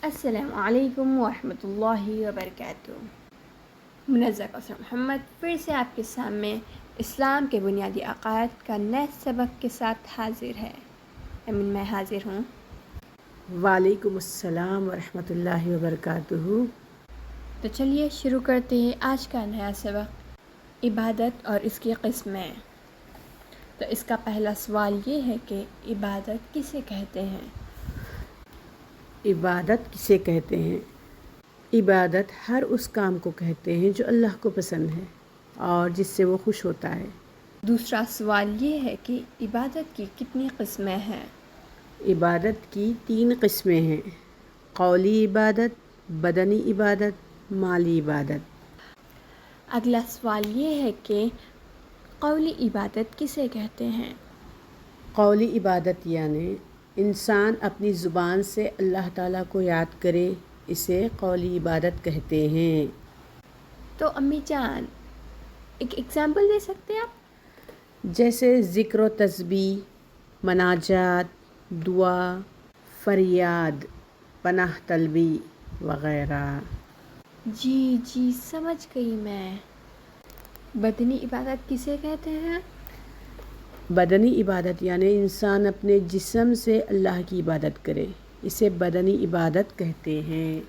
السلام علیکم ورحمۃ اللہ وبرکاتہ۔ منزہ کوثر محمد پھر سے آپ کے سامنے اسلام کے بنیادی عقائد کا نئے سبق کے ساتھ حاضر ہے۔ میں حاضر ہوں۔ وعلیکم السلام ورحمۃ اللہ وبرکاتہ۔ تو چلیے شروع کرتے ہیں آج کا نیا سبق، عبادت اور اس کی قسمیں۔ تو اس کا پہلا سوال یہ ہے کہ عبادت کسے کہتے ہیں؟ عبادت کسے کہتے ہیں؟ عبادت ہر اس کام کو کہتے ہیں جو اللہ کو پسند ہے اور جس سے وہ خوش ہوتا ہے۔ دوسرا سوال یہ ہے کہ عبادت کی کتنی قسمیں ہیں؟ عبادت کی 3 قسمیں ہیں: قولی عبادت، بدنی عبادت، مالی عبادت۔ اگلا سوال یہ ہے کہ قولی عبادت کسے کہتے ہیں؟ قولی عبادت یعنی انسان اپنی زبان سے اللہ تعالیٰ کو یاد کرے، اسے قولی عبادت کہتے ہیں۔ تو امی جان ایک ایگزامپل دے سکتے ہیں آپ؟ جیسے ذکر و تسبیح، مناجات، دعا، فریاد، پناہ طلبی وغیرہ۔ جی سمجھ گئی میں۔ بدنی عبادت کسے کہتے ہیں؟ بدنی عبادت یعنی انسان اپنے جسم سے اللہ کی عبادت کرے، اسے بدنی عبادت کہتے ہیں۔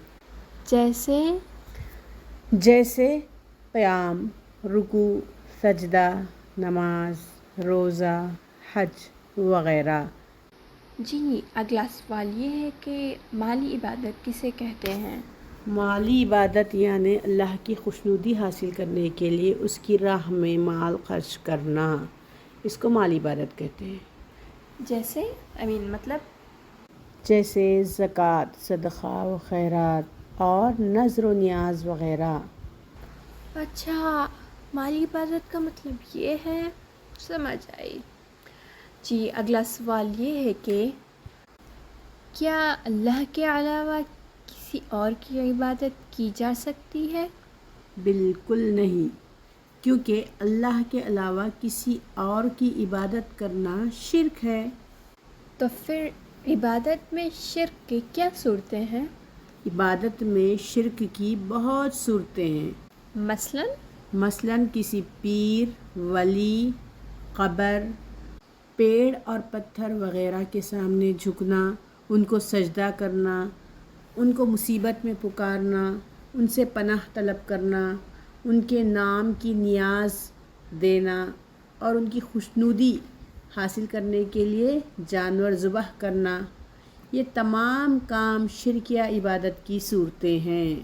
جیسے قیام، رکوع، سجدہ، نماز، روزہ، حج وغیرہ۔ جی اگلا سوال یہ ہے کہ مالی عبادت کسے کہتے ہیں؟ مالی عبادت یعنی اللہ کی خوشنودی حاصل کرنے کے لیے اس کی راہ میں مال خرچ کرنا، اس کو مالی عبادت کہتے ہیں۔ جیسے زکوٰۃ، صدقہ و خیرات اور نذر و نیاز وغیرہ۔ اچھا، مالی عبادت کا مطلب یہ ہے، سمجھ آئی۔ جی اگلا سوال یہ ہے کہ کیا اللہ کے علاوہ کسی اور کی عبادت کی جا سکتی ہے؟ بالکل نہیں، کیونکہ اللہ کے علاوہ کسی اور کی عبادت کرنا شرک ہے۔ تو پھر عبادت میں شرک کی کیا صورتیں ہیں؟ عبادت میں شرک کی بہت صورتیں ہیں۔ مثلاً کسی پیر، ولی، قبر، پیڑ اور پتھر وغیرہ کے سامنے جھکنا، ان کو سجدہ کرنا، ان کو مصیبت میں پکارنا، ان سے پناہ طلب کرنا، ان کے نام کی نیاز دینا اور ان کی خوشنودی حاصل کرنے کے لیے جانور ذبح کرنا، یہ تمام کام شرکیہ عبادت کی صورتیں ہیں۔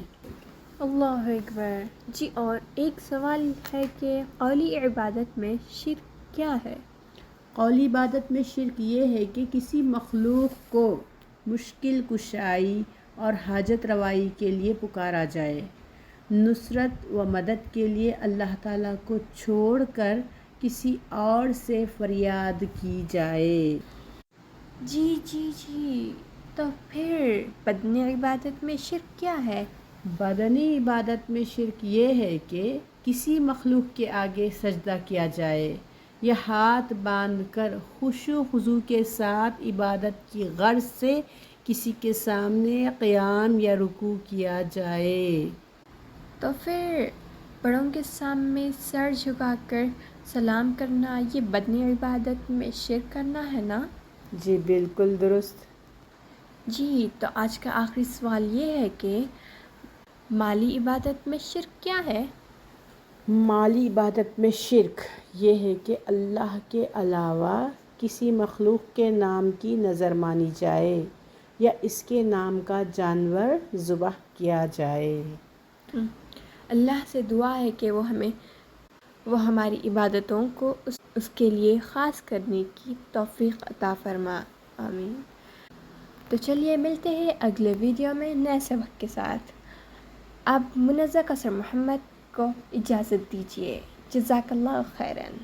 اللہ اکبر۔ جی اور ایک سوال ہے کہ قولی عبادت میں شرک کیا ہے؟ قولی عبادت میں شرک یہ ہے کہ کسی مخلوق کو مشکل کشائی اور حاجت روائی کے لیے پکارا جائے، نصرت و مدد کے لیے اللہ تعالیٰ کو چھوڑ کر کسی اور سے فریاد کی جائے۔ جی تو پھر بدنی عبادت میں شرک کیا ہے؟ بدنی عبادت میں شرک یہ ہے کہ کسی مخلوق کے آگے سجدہ کیا جائے یا ہاتھ باندھ کر خشوع و خضوع کے ساتھ عبادت کی غرض سے کسی کے سامنے قیام یا رکوع کیا جائے۔ تو پھر بڑوں کے سامنے سر جھکا کر سلام کرنا، یہ بدنی عبادت میں شرک کرنا ہے نا؟ جی بالکل درست۔ جی تو آج کا آخری سوال یہ ہے کہ مالی عبادت میں شرک کیا ہے؟ مالی عبادت میں شرک یہ ہے کہ اللہ کے علاوہ کسی مخلوق کے نام کی نظر مانی جائے یا اس کے نام کا جانور ذبح کیا جائے۔ اللہ سے دعا ہے کہ وہ ہماری عبادتوں کو اس کے لیے خاص کرنے کی توفیق عطا فرما، آمین۔ تو چلیے ملتے ہیں اگلے ویڈیو میں نئے سبق کے ساتھ۔ اب منزہ کوثر محمد کو اجازت دیجیے۔ جزاک اللہ خیراً۔